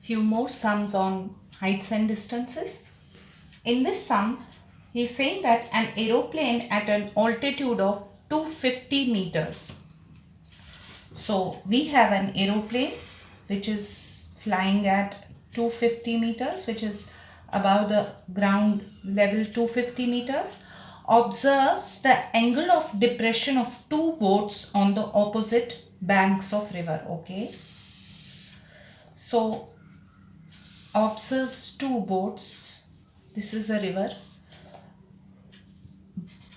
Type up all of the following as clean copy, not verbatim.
few more sums on heights and distances. In this sum, he is saying that an aeroplane at an altitude of 250 meters. So we have an aeroplane which is flying at 250 meters, which is above the ground level 250 meters, observes the angle of depression of two boats on the opposite banks of river. Okay. So observes two boats. This is a river.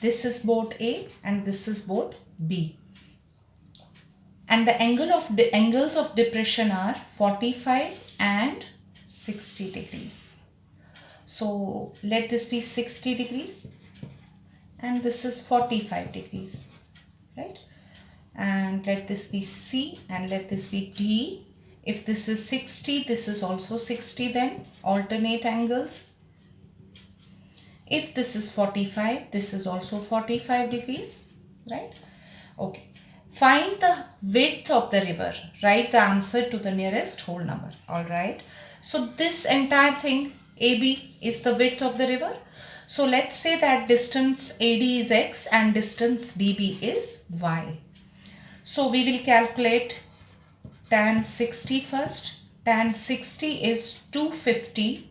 This is boat A and this is boat B. And the angles of depression are 45 and 60 degrees. So let this be 60 degrees and this is 45 degrees, right? And let this be C and let this be D. If this is 60, this is also 60, then alternate angles. If this is 45, this is also 45 degrees, right? Okay. Find the width of the river. Write the answer to the nearest whole number. All right. So this entire thing, AB, is the width of the river. So let's say that distance AD is X and distance DB is Y. So we will calculate tan 60 first. Tan 60 is 250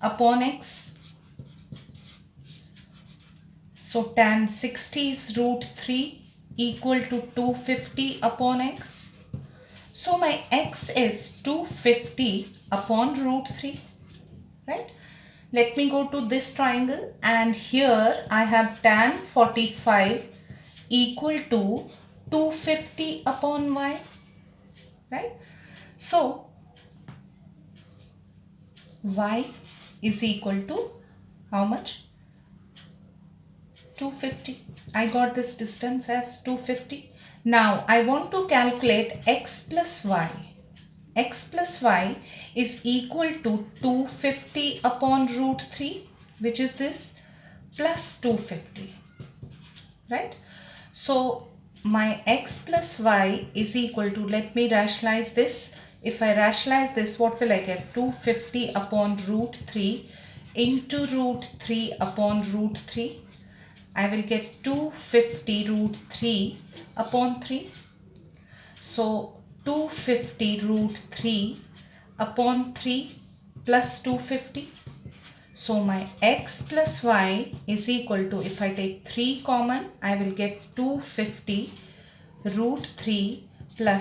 upon X. So tan 60 is root 3 equal to 250 upon X. So my X is 250 upon root 3, right? Let me go to this triangle and here I have tan 45 equal to 250 upon Y, right? So Y is equal to how much? 250. I got this distance as 250. Now I want to calculate X plus Y. X plus Y is equal to 250 upon root 3, which is this, plus 250, right? So my X plus Y is equal to, let me rationalize this. If I rationalize this, what will I get? 250 upon root 3 into root 3 upon root 3. I will get 250 root 3 upon 3. So 250 root 3 upon 3 plus 250. So my X plus Y is equal to, if I take 3 common, I will get 250 root 3